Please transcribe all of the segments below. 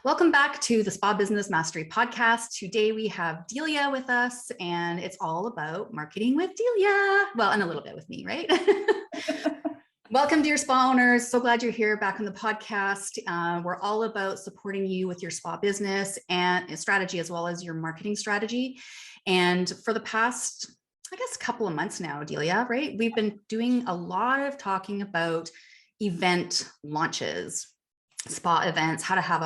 Welcome back to the Spa Business Mastery Podcast. Today we have Delia with us, and it's all about marketing with Delia. Well, and a little bit with me, right? Welcome, dear spa owners. So glad you're here back on the podcast. We're all about supporting you with your spa business and strategy, as well as your marketing strategy. And for the past, I guess, couple of months now, Delia, right? We've been doing a lot of talking about event launches, spa events, how to have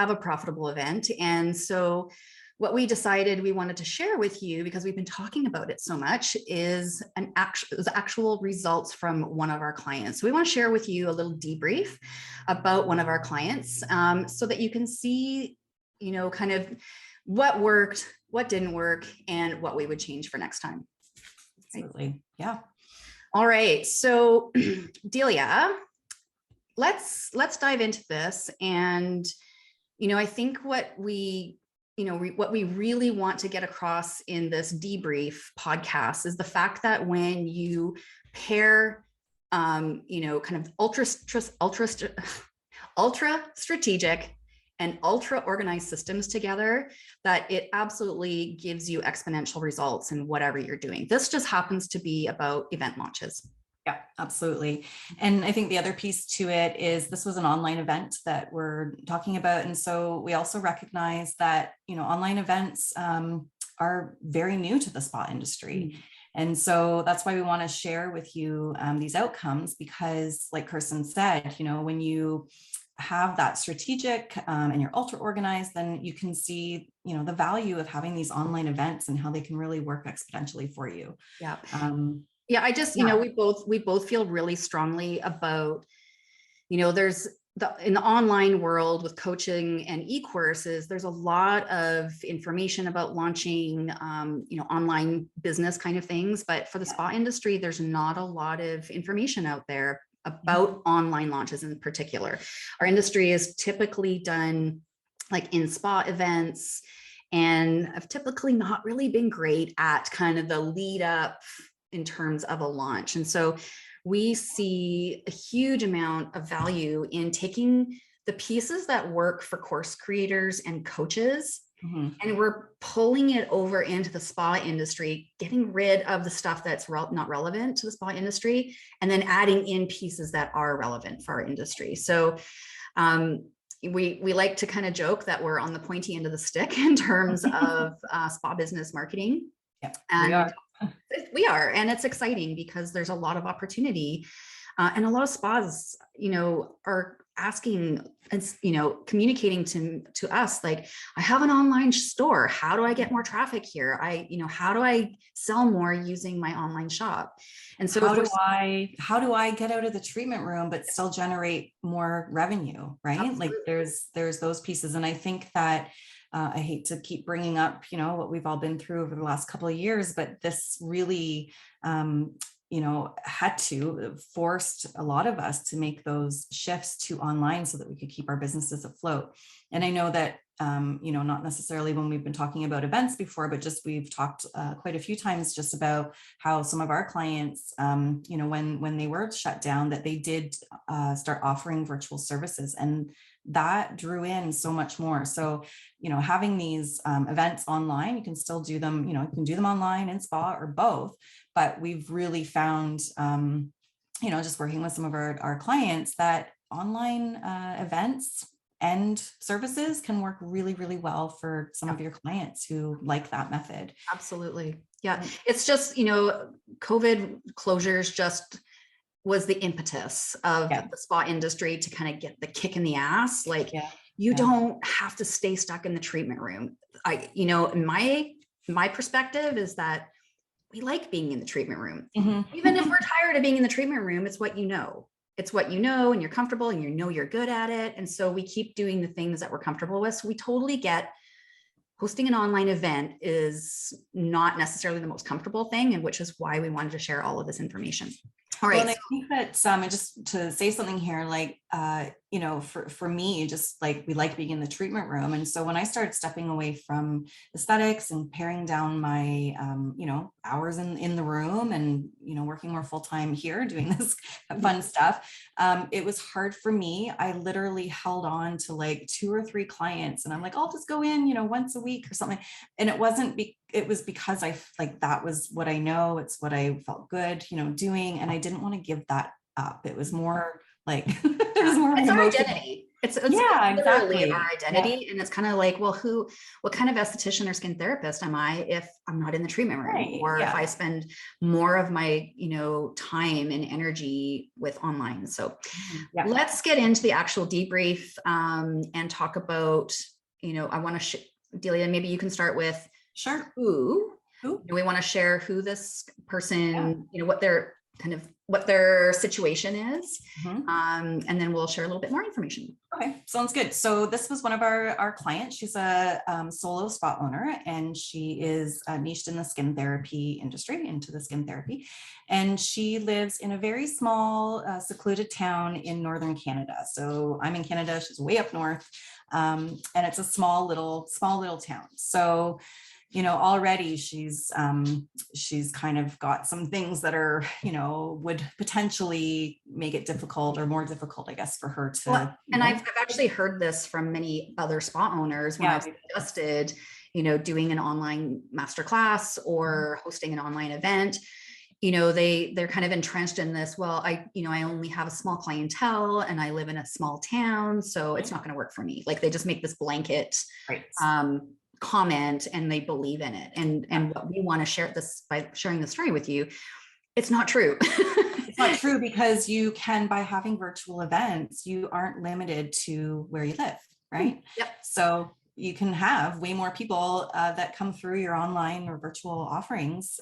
a profitable event. And so what we decided we wanted to share with you, because we've been talking about it so much, is actual results from one of our clients. So we want to share with you a little debrief about one of our clients, so that you can see, kind of what worked, what didn't work, and what we would change for next time. Absolutely. Yeah. All right. So Delia, let's dive into this. And, I think what we really want to get across in this debrief podcast is the fact that when you pair, kind of ultra strategic and ultra organized systems together, that it absolutely gives you exponential results in whatever you're doing. This just happens to be about event launches. Yeah, absolutely. And I think the other piece to it is this was an online event that we're talking about. And so we also recognize that, online events are very new to the spa industry. Mm-hmm. And so that's why we want to share with you these outcomes, because like Kirsten said, when you have that strategic and you're ultra organized, then you can see, the value of having these online events and how they can really work exponentially for you. Yeah. Yeah, I just, we both feel really strongly about, there's in the online world with coaching and e-courses, there's a lot of information about launching, online business kind of things. But for the spa industry, there's not a lot of information out there about online launches in particular. Our industry is typically done like in spa events, and have typically not really been great at kind of the lead up in terms of a launch. And so we see a huge amount of value in taking the pieces that work for course creators and coaches, and we're pulling it over into the spa industry, getting rid of the stuff that's not relevant to the spa industry, and then adding in pieces that are relevant for our industry. So we like to kind of joke that we're on the pointy end of the stick in terms of spa business marketing. Yeah, and we are, and it's exciting because there's a lot of opportunity, and a lot of spas, are asking and communicating to us like, I have an online store. How do I get more traffic here? How do I sell more using my online shop? And so how do I get out of the treatment room but still generate more revenue, right? Absolutely. Like there's those pieces, and I think that. I hate to keep bringing up, what we've all been through over the last couple of years, but this really, forced a lot of us to make those shifts to online so that we could keep our businesses afloat. And I know that, not necessarily when we've been talking about events before, but just we've talked quite a few times just about how some of our clients, when they were shut down, that they did start offering virtual services, and that drew in so much more. So, having these events online, you can still do them, you can do them online in spa or both, but we've really found, just working with some of our clients, that online events and services can work really, really well for some of your clients who like that method. Absolutely. Yeah. It's just, COVID closures just was the impetus of the spa industry to kind of get the kick in the ass. Like you don't have to stay stuck in the treatment room. My perspective is that we like being in the treatment room. Mm-hmm. Even if we're tired of being in the treatment room, it's what you know. It's what you know, and you're comfortable, and you're good at it. And so we keep doing the things that we're comfortable with. So we totally get hosting an online event is not necessarily the most comfortable thing, and which is why we wanted to share all of this information. All Well, right. and I think that and just to say something here, like, you know, for me, just like we like being in the treatment room. And so when I started stepping away from aesthetics and paring down my, you know, hours in the room and, you know, working more full time here doing this fun stuff, it was hard for me. I literally held on to like 2 or 3 clients and I'm like, I'll just go in, you know, once a week or something. And it wasn't, it was because I like, that was what I know. It's what I felt good, you know, doing. And I didn't want to give that up. It was more like, it was more It's our emotional. identity. It's Yeah, literally our exactly. Yeah. identity. And it's kind of like, well, what kind of esthetician or skin therapist am I if I'm not in the treatment room, Right. or if Yeah. I spend more of my, you know, time and energy with online. So Yeah. let's get into the actual debrief, and talk about, you know, I want to, Delia, maybe you can start with Sure. who Who? do we want to share, who this person, Yeah. you know, what their situation is. Mhm. And then we'll share a little bit more information. Okay, sounds good. So this was one of our clients. She's a solo spa owner, and she is niched in the skin therapy industry, into the skin therapy. And she lives in a very small, secluded town in northern Canada. So I'm in Canada, she's way up north, and it's a small little town. So, you know, already she's kind of got some things that are, you know, would potentially make it difficult, or more difficult, I guess, for her to. Well, and I've actually heard this from many other spa owners when I've suggested, you know, doing an online masterclass or hosting an online event. You know, they're kind of entrenched in this. Well, I only have a small clientele and I live in a small town, so it's not going to work for me. Like, they just make this blanket Right. comment and they believe in it. And what we want to share this by sharing the story with you, it's not true. It's not true, because you can, by having virtual events, you aren't limited to where you live, right? Yep. So you can have way more people that come through your online or virtual offerings,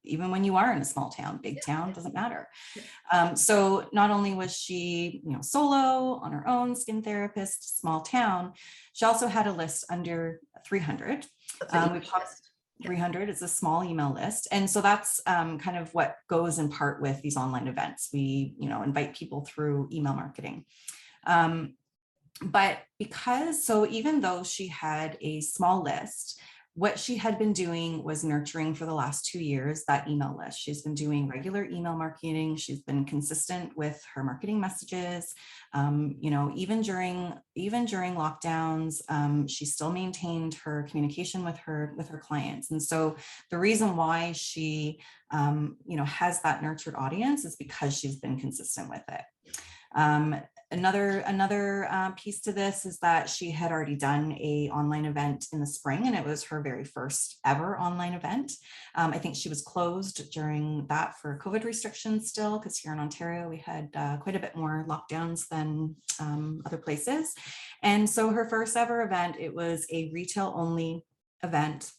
even when you are in a small town. Big town, doesn't matter. So not only was she, you know, solo on her own, skin therapist, small town, she also had a list under 300. We've talked 300 is a small email list. And so that's kind of what goes in part with these online events. We, you know, invite people through email marketing. But so even though she had a small list, what she had been doing was nurturing for the last 2 years that email list. She's been doing regular email marketing. She's been consistent with her marketing messages. You know, even during lockdowns, she still maintained her communication with her clients. And so the reason why she, you know, has that nurtured audience is because she's been consistent with it. Another piece to this is that she had already done a online event in the spring, and it was her very first ever online event. I think she was closed during that for COVID restrictions still, because here in Ontario we had quite a bit more lockdowns than other places. And so her first ever event, it was a retail only event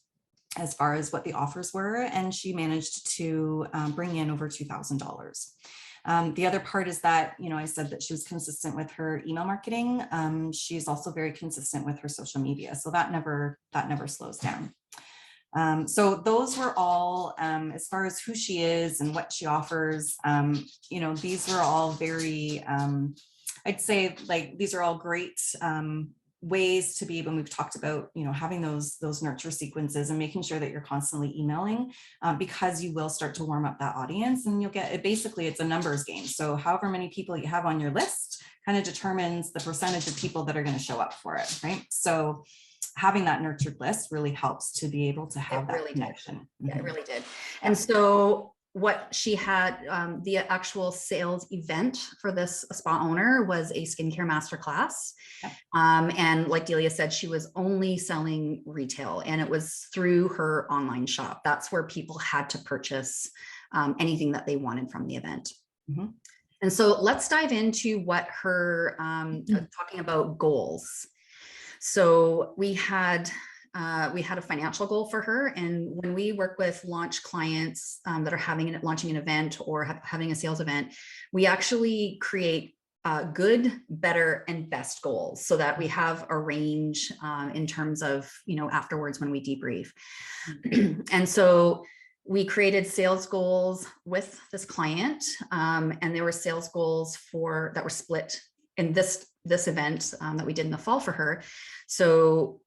as far as what the offers were, and she managed to bring in over $2,000. The other part is that, you know, I said that she was consistent with her email marketing. She's also very consistent with her social media. So that never slows down. So those were all, as far as who she is and what she offers, you know, these were all very, I'd say, like, these are all great ways to be, when we've talked about, you know, having those nurture sequences and making sure that you're constantly emailing, because you will start to warm up that audience, and you'll get it. Basically, it's a numbers game. So however many people you have on your list kind of determines the percentage of people that are going to show up for it, right? So having that nurtured list really helps to be able to have that connection. Yeah, it really did. And so what she had, the actual sales event for this spa owner was a skincare masterclass. And like Delia said, she was only selling retail, and it was through her online shop. That's where people had to purchase anything that they wanted from the event. And so let's dive into what her, talking about goals. So we had a financial goal for her. And when we work with launch clients that are launching an event or having a sales event, we actually create good, better, and best goals so that we have a range in terms of, you know, afterwards when we debrief. And so we created sales goals with this client, and there were sales goals that were split in this event that we did in the fall for her. So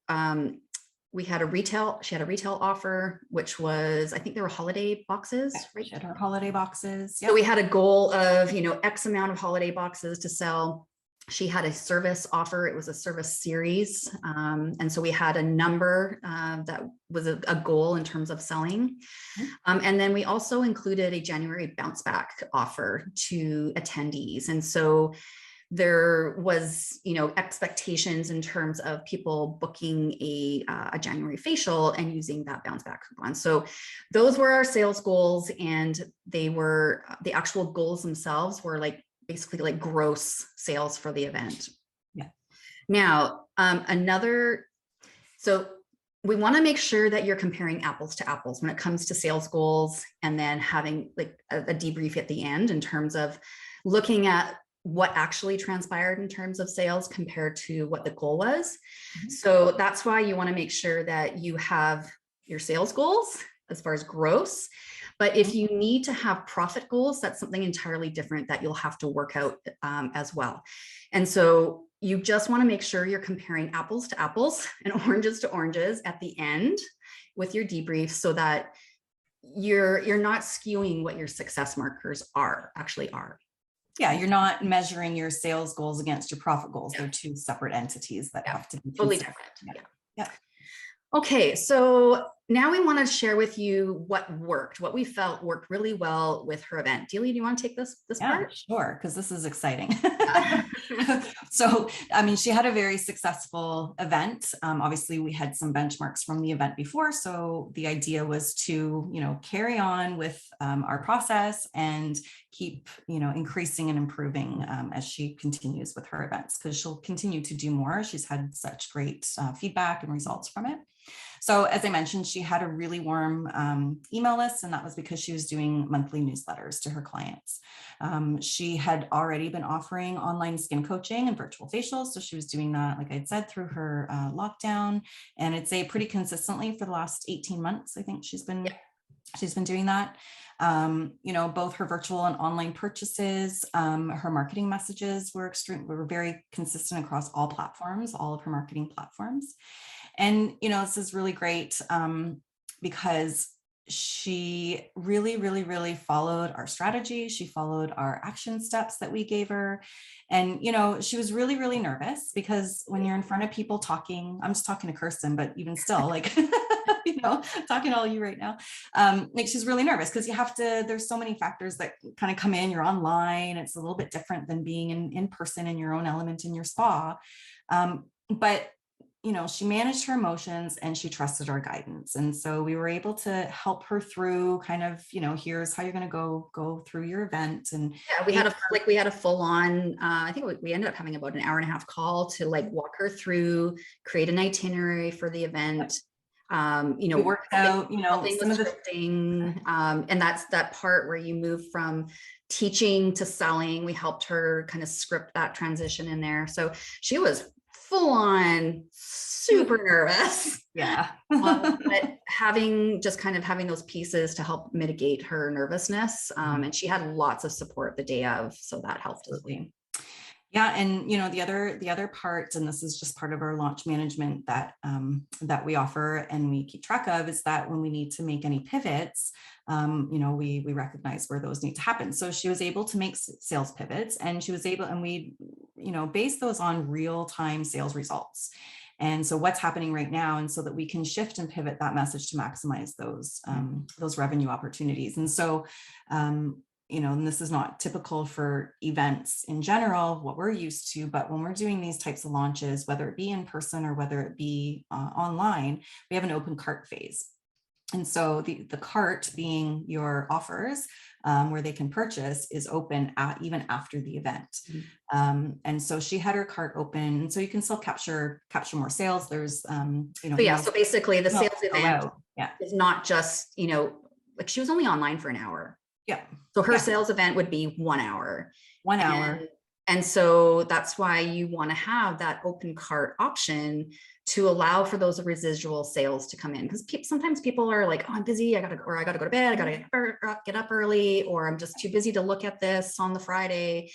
she had a retail offer, which was, I think there were holiday boxes, right? She had her holiday boxes. Yep. So we had a goal of, X amount of holiday boxes to sell. She had a service offer. It was a service series. And so we had a number that was a goal in terms of selling. And then we also included a January bounce back offer to attendees. And so there was, expectations in terms of people booking a January facial and using that bounce back coupon. So those were our sales goals, and they were, the actual goals themselves were basically like gross sales for the event. Yeah. Now, so we want to make sure that you're comparing apples to apples when it comes to sales goals, and then having like a debrief at the end in terms of looking at what actually transpired in terms of sales compared to what the goal was. So that's why you want to make sure that you have your sales goals as far as gross. But if you need to have profit goals, that's something entirely different that you'll have to work out as well. And so you just want to make sure you're comparing apples to apples and oranges to oranges at the end with your debrief, so that you're not skewing what your success markers actually are. Yeah, you're not measuring your sales goals against your profit goals. They're two separate entities that have to be totally considered. different. Yeah. Okay, so now we want to share with you what we felt worked really well with her event. Delia, do you want to take this part? Sure, because this is exciting. So, she had a very successful event. Obviously, we had some benchmarks from the event before. So the idea was to, carry on with our process and keep, increasing and improving as she continues with her events, because she'll continue to do more. She's had such great feedback and results from it. So as I mentioned, she had a really warm email list, and that was because she was doing monthly newsletters to her clients. She had already been offering online skin coaching and virtual facials. So she was doing that, like I'd said, through her lockdown. And I'd say pretty consistently for the last 18 months, I think she's been doing that. Both her virtual and online purchases, her marketing messages were very consistent across all platforms, all of her marketing platforms. And, this is really great because she really, really, really followed our strategy. She followed our action steps that we gave her. And, she was really, really nervous because when you're in front of people talking, I'm just talking to Kirsten, but even still, talking to all you right now, she's really nervous because there's so many factors that kind of come in. You're online. It's a little bit different than being in person in your own element in your spa. But she managed her emotions and she trusted our guidance. And so we were able to help her through kind of, here's how you're going to go through your event. And we had a full on, I think we ended up having about an hour and a half call to walk her through, create an itinerary for the event. We worked out, some of the scripting, and that's that part where you move from teaching to selling. We helped her kind of script that transition in there. So she was full on super nervous. Yeah. But having those pieces to help mitigate her nervousness. And she had lots of support the day of, so that helped as well. Yeah. And, the other part, and this is just part of our launch management that we offer and we keep track of, is that when we need to make any pivots, we recognize where those need to happen. So she was able to make sales pivots, and we, base those on real-time sales results. And so what's happening right now, and so that we can shift and pivot that message to maximize those revenue opportunities. And so, and this is not typical for events in general, what we're used to, but when we're doing these types of launches, whether it be in person or whether it be online, we have an open cart phase. And so the cart, being your offers, where they can purchase, is open even after the event. And so she had her cart open, and so you can still capture more sales. There's, so basically the sales event is not just, she was only online for an hour. Yeah. So her sales event would be 1 hour. 1 hour. And so that's why you want to have that open cart option to allow for those residual sales to come in. Because sometimes people are like, oh, I'm busy, I gotta go to bed, I gotta get up early, or I'm just too busy to look at this on the Friday.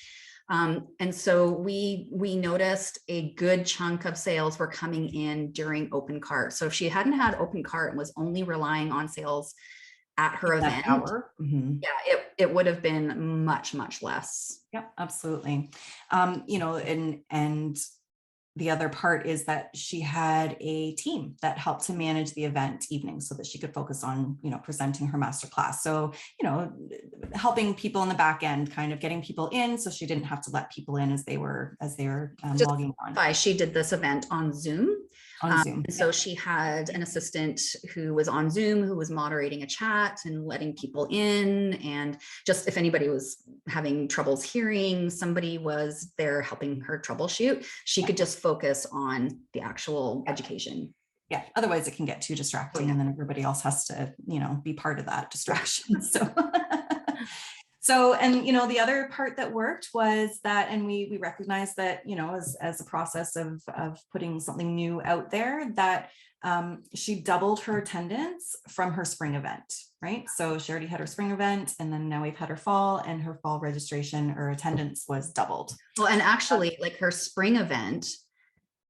And so we noticed a good chunk of sales were coming in during open cart. So if she hadn't had open cart and was only relying on sales at her event, hour. yeah, it would have been much, much less. Yep, absolutely. You know, and the other part is that she had a team that helped to manage the event evening so that she could focus on, you know, presenting her masterclass. So, you know, helping people in the back end, kind of getting people in so she didn't have to let people in as they were logging on. She did this event on Zoom. On Zoom. So she had an assistant who was on Zoom, who was moderating a chat and letting people in. And just if anybody was having troubles hearing, somebody was there helping her troubleshoot. She could just focus on the actual education. Yeah, otherwise it can get too distracting, and then everybody else has to, you know, be part of that distraction. So, and, you know, the other part that worked was that, and we recognized that, you know, as a process of putting something new out there, that she doubled her attendance from her spring event, right? So she already had her spring event, and then now we've had her fall, and her fall registration or attendance was doubled. Well, and actually, like her spring event,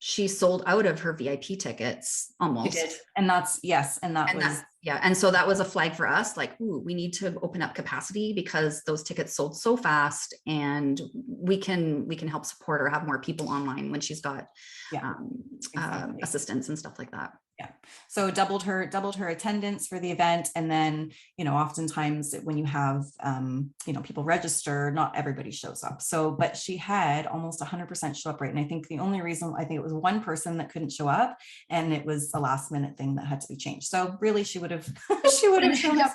she sold out of her VIP tickets almost. She did. And that's, yes. And that was, yeah. And so that was a flag for us, like, ooh, we need to open up capacity because those tickets sold so fast, and we can help support or have more people online when she's got exactly. Assistants and stuff like that. Yeah. So doubled her attendance for the event. And then, you know, oftentimes when you have, you know, people register, not everybody shows up. So, but she had almost 100% show up rate. And I think the only reason, I think it was one person that couldn't show up, and it was a last minute thing that had to be changed. So really she would have shown up.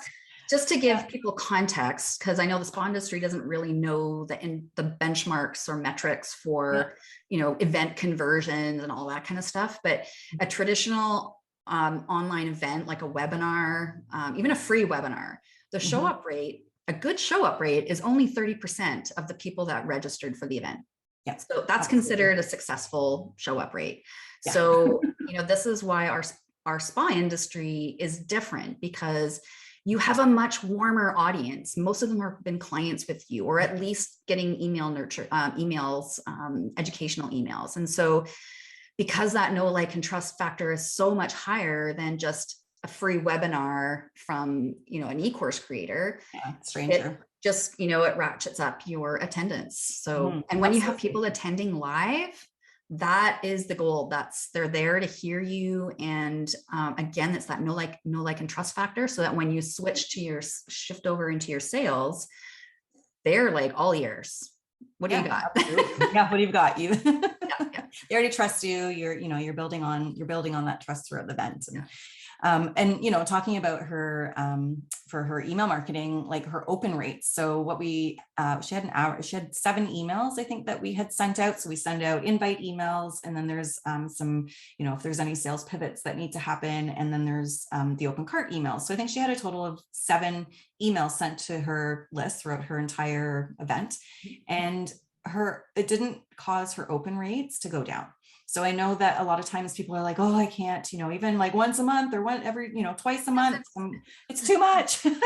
Just to give people context, because I know the spa industry doesn't really know the benchmarks or metrics for, you know, event conversions and all that kind of stuff. But a traditional online event, like a webinar, even a free webinar, the show up rate, a good show up rate is only 30% of the people that registered for the event. Yeah. So that's considered a successful show up rate. Yeah. So, you know, this is why our spa industry is different, because you have a much warmer audience. Most of them have been clients with you, or at least getting emails, educational emails. And so because that know, like, and trust factor is so much higher than just a free webinar from, you know, an e-course creator, stranger. Just, you know, it ratchets up your attendance. So, and when you have people attending live, that is the goal. They're there to hear you. And again, it's that know, like, and trust factor, so that when you shift over into your sales, they're like all ears. What do you got? Yeah, what do you got? They already trust you. You're building on that trust throughout the event. And you know, talking about her for her email marketing, like her open rates. So what she had 7 emails, I think, that we had sent out. So we send out invite emails, and then there's some, you know, if there's any sales pivots that need to happen, and then there's the open cart emails. So I think she had a total of 7 emails sent to her list throughout her entire event, and it didn't cause her open rates to go down. So I know that a lot of times people are like, oh, I can't, you know, even like once a month or twice a month. It's too much. People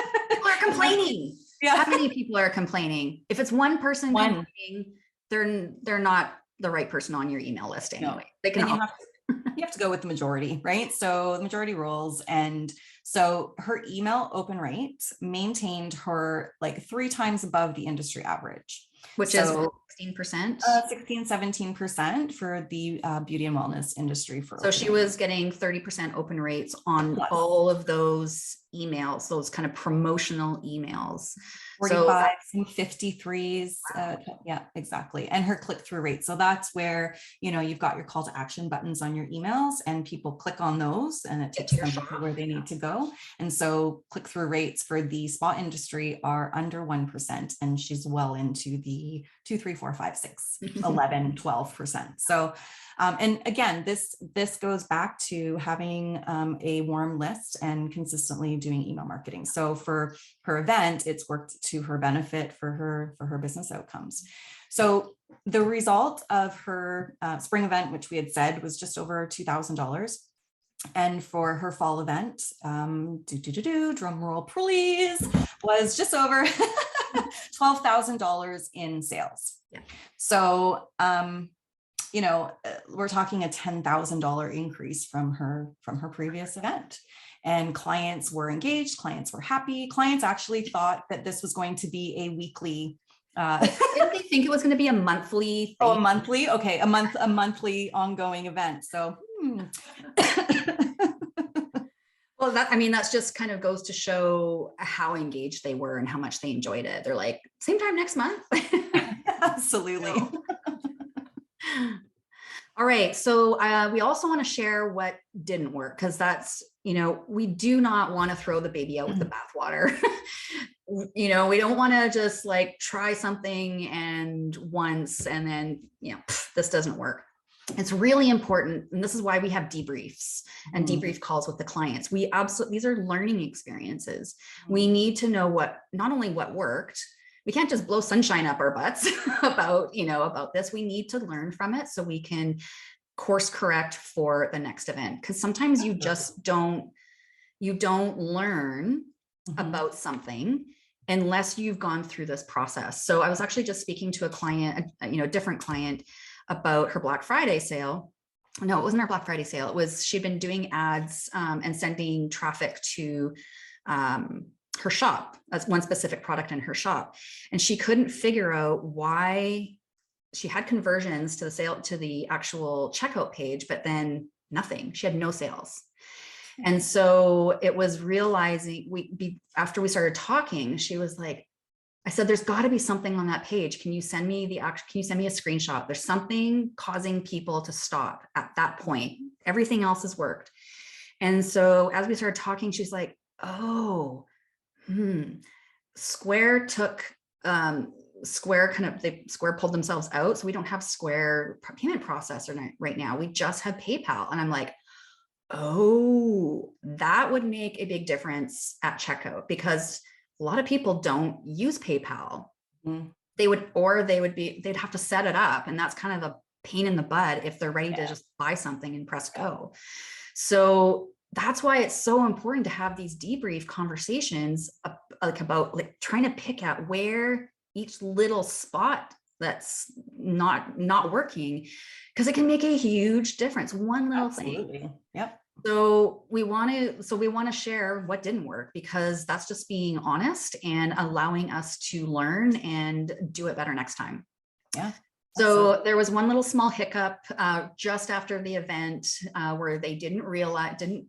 are complaining. Yeah. How many people are complaining? If it's one person complaining, they're not the right person on your email list anyway. No. They can. You have to go with the majority, right? So the majority rules. And so her email open rate maintained her like 3 times above the industry average. Which is 16%? 16-17% for the beauty and wellness industry. So she was getting 30% open rates on all of those emails, those kind of promotional emails. 45s and 53s. Yeah, exactly. And her click-through rate. So that's where, you know, you've got your call to action buttons on your emails, and people click on those, and it takes them to where they need to go. And so click-through rates for the spa industry are under 1%, and she's well into the 2, 3, 4, 5, 6, 11, 12%. So, and again, this goes back to having a warm list and consistently doing email marketing. So for her event, it's worked to her benefit for her business outcomes. So the result of her spring event, which we had said was just over $2,000. And for her fall event, drum roll please, was just over $12,000 in sales. Yeah. So, we're talking a $10,000 increase from her previous event. And clients were engaged, clients were happy. Clients actually thought that this was going to be a weekly. Didn't they think it was going to be a monthly thing? Oh, a monthly? Okay, a monthly ongoing event. So, Well, that's just kind of goes to show how engaged they were and how much they enjoyed it. They're like, same time next month. Absolutely. All right. So we also want to share what didn't work, because that's, we do not want to throw the baby out with the bathwater. We don't want to just like try something and once and then, this doesn't work. It's really important. And this is why we have debriefs and debrief calls with the clients. These are learning experiences. We need to know not only what worked. We can't just blow sunshine up our butts about this. We need to learn from it so we can course correct for the next event. Because sometimes you just don't learn about something unless you've gone through this process. So I was actually just speaking to a client, a different client, about her Black Friday sale. No, it wasn't her Black Friday sale. It was, she'd been doing ads and sending traffic to her shop. That's one specific product in her shop. And she couldn't figure out why she had conversions to the actual checkout page, but then nothing. She had no sales. And so it was realizing after we started talking, she was like, I said, there's got to be something on that page. Can you send me a screenshot? There's something causing people to stop at that point. Everything else has worked. And so as we started talking, she's like, oh, Square pulled themselves out. So we don't have Square payment processor right now. We just have PayPal. And I'm like, oh, that would make a big difference at checkout, because a lot of people don't use PayPal. They'd have to set it up. And that's kind of a pain in the butt if they're ready to just buy something and press go. So that's why it's so important to have these debrief conversations about trying to pick out where each little spot that's not working, because it can make a huge difference. One little thing. Yep. So we want to share what didn't work, because that's just being honest and allowing us to learn and do it better next time. Yeah. So there was one little small hiccup just after the event where they didn't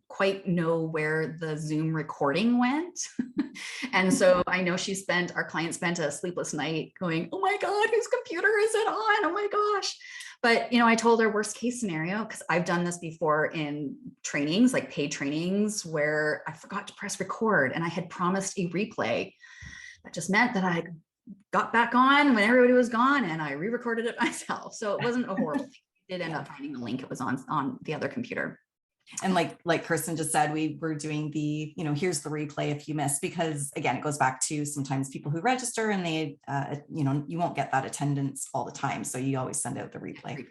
quite know where the Zoom recording went. And so I know our client spent a sleepless night going, oh my God, whose computer is it on? Oh my gosh. But, I told her worst case scenario, because I've done this before in trainings, like paid trainings, where I forgot to press record and I had promised a replay. That just meant that I got back on when everybody was gone and I re-recorded it myself. So it wasn't a horrible thing. I did end up finding the link. It was on the other computer. And like Kirsten just said, we were doing the, here's the replay if you missed, because again, it goes back to sometimes people who register and they, you won't get that attendance all the time. So you always send out the replay.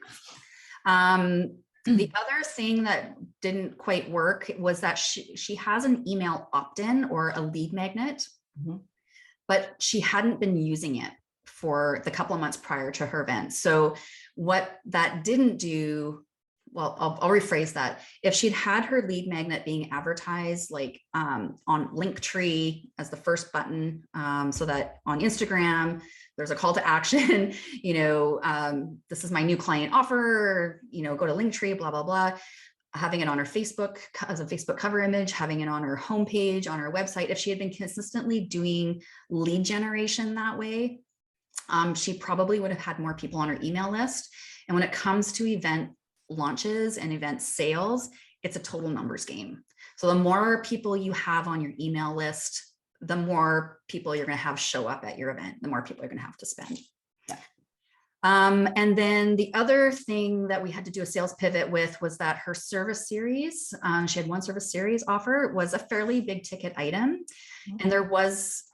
The other thing that didn't quite work was that she has an email opt-in or a lead magnet, but she hadn't been using it for the couple of months prior to her event. So what that didn't do, well, I'll rephrase that. If she'd had her lead magnet being advertised like on Linktree as the first button, so that on Instagram, there's a call to action, this is my new client offer, go to Linktree, blah, blah, blah. Having it on her Facebook as a Facebook cover image, having it on her homepage, on her website. If she had been consistently doing lead generation that way, she probably would have had more people on her email list. And when it comes to event launches and event sales, it's a total numbers game. So the more people you have on your email list, the more people you're going to have show up at your event, the more people you're going to have to spend. Yeah. And then the other thing that we had to do a sales pivot with was that her service series, she had one service series offer, was a fairly big ticket item. And there was,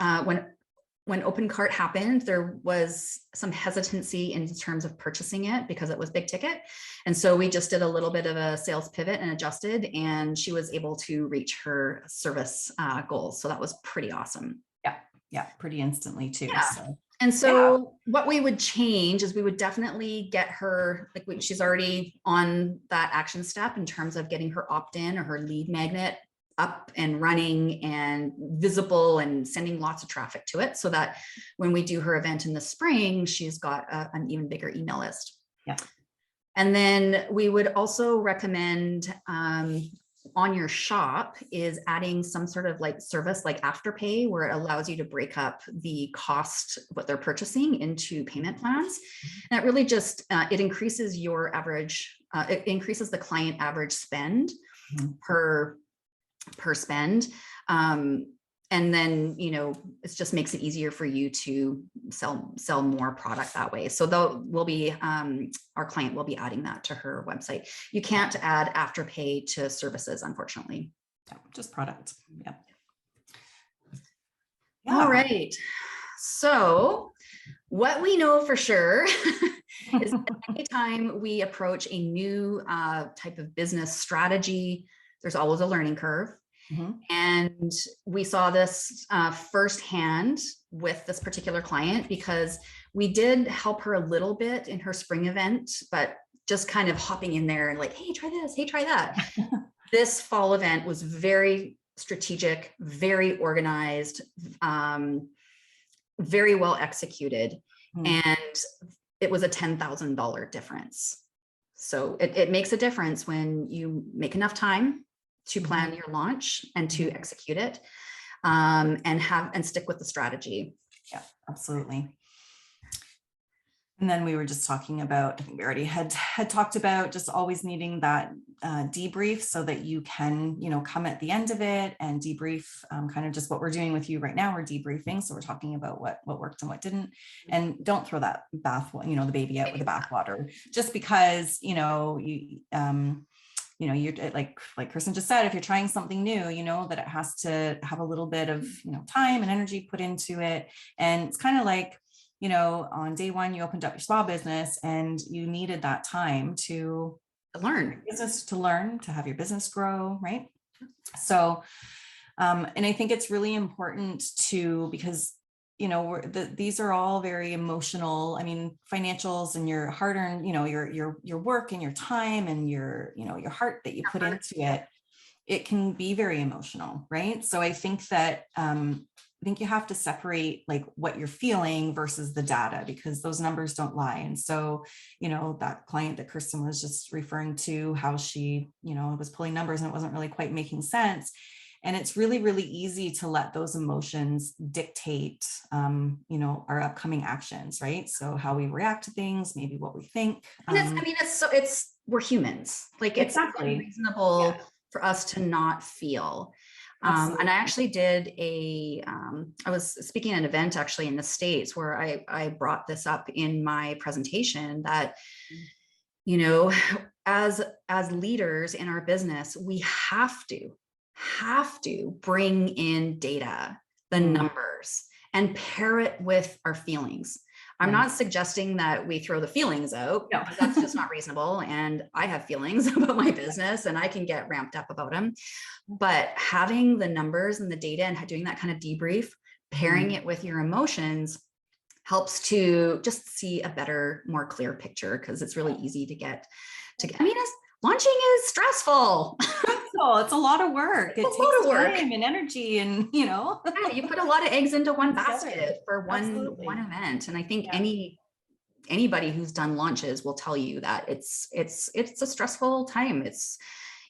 when open cart happened, there was some hesitancy in terms of purchasing it because it was big ticket. And so we just did a little bit of a sales pivot and adjusted, and she was able to reach her service goals. So that was pretty awesome. Yeah, pretty instantly too. Yeah. So. And so what we would change is we would definitely get her, like she's already on that action step in terms of getting her opt-in or her lead magnet up and running and visible and sending lots of traffic to it, so that when we do her event in the spring, she's got an even bigger email list. Yeah. And then we would also recommend on your shop is adding some sort of like service like Afterpay, where it allows you to break up the cost, what they're purchasing, into payment plans. And that really just, it increases your average, it increases the client average spend per spend. And then, you know, it just makes it easier for you to sell more product that way. So though we'll be, our client will be adding that to her website. You can't add Afterpay to services, unfortunately. Yeah, just product. Yeah. All right. So what we know for sure is that anytime we approach a new type of business strategy, there's always a learning curve. And we saw this firsthand with this particular client, because we did help her a little bit in her spring event, but just kind of hopping in there and like, hey, try this, hey, try that. This fall event was very strategic, very organized, very well executed. And it was a $10,000 difference. So it makes a difference when you make enough time to plan your launch and to execute it, and stick with the strategy. Yeah, absolutely. And then we were just talking about, I think we already had talked about just always needing that debrief, so that you can, you know, come at the end of it and debrief, kind of just what we're doing with you right now. We're debriefing. So we're talking about what worked and what didn't, and don't throw that the baby out with the bathwater, just because, you're like Kristen just said, if you're trying something new, you know that it has to have a little bit of, time and energy put into it. And it's kind of like, on day one, you opened up your spa business and you needed that time to learn, to have your business grow, right? So, and I think it's really important because these are all very emotional. I mean, financials and your hard-earned, your work and your time and your heart that you put into it, it can be very emotional, right? So I think that, you have to separate like what you're feeling versus the data, because those numbers don't lie. And so, that client that Kristen was just referring to, how she, was pulling numbers and it wasn't really quite making sense. And it's really, really easy to let those emotions dictate, our upcoming actions, right? So how we react to things, maybe what we think. We're humans. Like, it's unreasonable for us to not feel. And I actually did I was speaking at an event actually in the States where I brought this up in my presentation that, as leaders in our business, we have to bring in data, the numbers, and pair it with our feelings. I'm not suggesting that we throw the feelings out. No. That's just not reasonable. And I have feelings about my business and I can get ramped up about them. But having the numbers and the data and doing that kind of debrief, pairing it with your emotions, helps to just see a better, more clear picture, because it's really easy to get. Launching is stressful. It's a lot of work. It takes time and energy, and you put a lot of eggs into one basket for one event. And I think anybody who's done launches will tell you that it's a stressful time.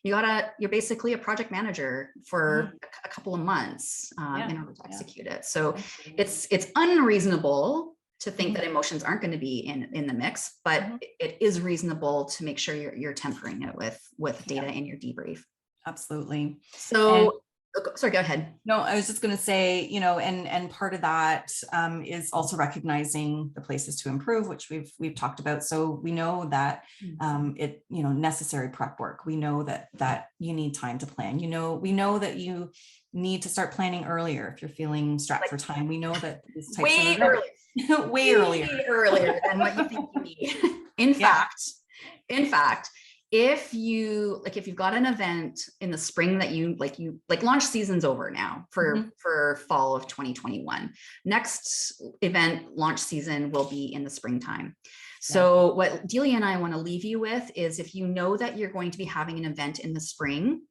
You're basically a project manager for a couple of months in order to execute it. So it's unreasonable to think that emotions aren't going to be in the mix, but it is reasonable to make sure you're tempering it with data in your debrief. Absolutely. So Sorry, go ahead. No, I was just going to say, and part of that is also recognizing the places to improve, which we've talked about. So we know that necessary prep work. We know that you need time to plan. We know that you need to start planning earlier if you're feeling strapped for time. We know that these types way of earlier, way earlier than what you think you need. In fact, if you've got an event in the spring that you launch season's over now for fall of 2021. Next event launch season will be in the springtime. So what Delia and I want to leave you with is, if you know that you're going to be having an event in the spring,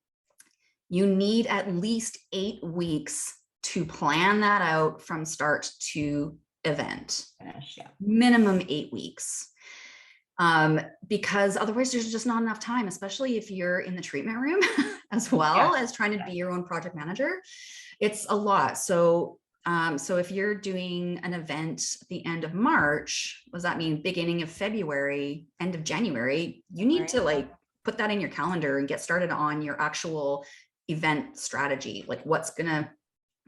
you need at least 8 weeks to plan that out from start to event. Minimum 8 weeks. Because otherwise there's just not enough time, especially if you're in the treatment room as well as trying to be your own project manager. It's a lot. So if you're doing an event at the end of March, what does that mean? Beginning of February, end of January, you need to put that in your calendar and get started on your actual event strategy. Like,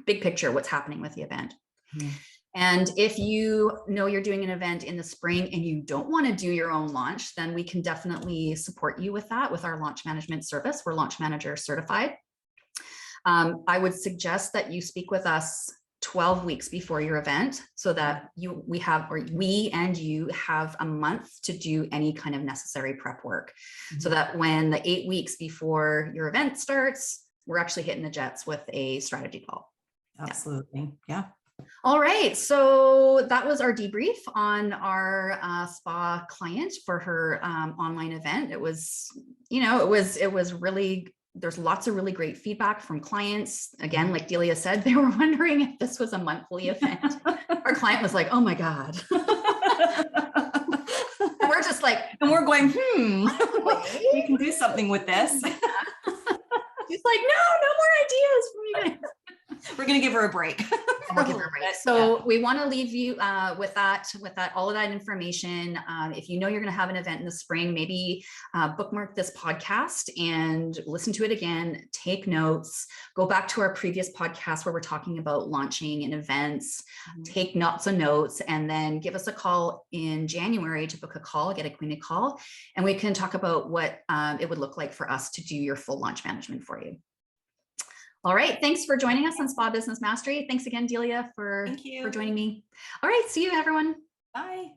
big picture, what's happening with the event. And if you know you're doing an event in the spring and you don't want to do your own launch, then we can definitely support you with that with our launch management service. We're launch manager certified. I would suggest that you speak with us 12 weeks before your event, so that we and you have a month to do any kind of necessary prep work. So that when the 8 weeks before your event starts, we're actually hitting the jets with a strategy call. Absolutely. Yeah. All right, so that was our debrief on our spa client for her online event. It was really, there's lots of really great feedback from clients. Again, like Delia said, they were wondering if this was a monthly event. Our client was like, oh my God. And we're just like, and we're going, we can do something with this. She's like, no more ideas from you guys. We're going to give her a break. We'll give her a break. So we want to leave you with all of that information. If you know you're going to have an event in the spring, maybe bookmark this podcast and listen to it again, take notes, go back to our previous podcast where we're talking about launching and events, take lots of notes, and then give us a call in January to book a call, get a acquainted call, and we can talk about what it would look like for us to do your full launch management for you. All right. Thanks for joining us on Spa Business Mastery. Thanks again, Delia, for joining me. All right. See you, everyone. Bye.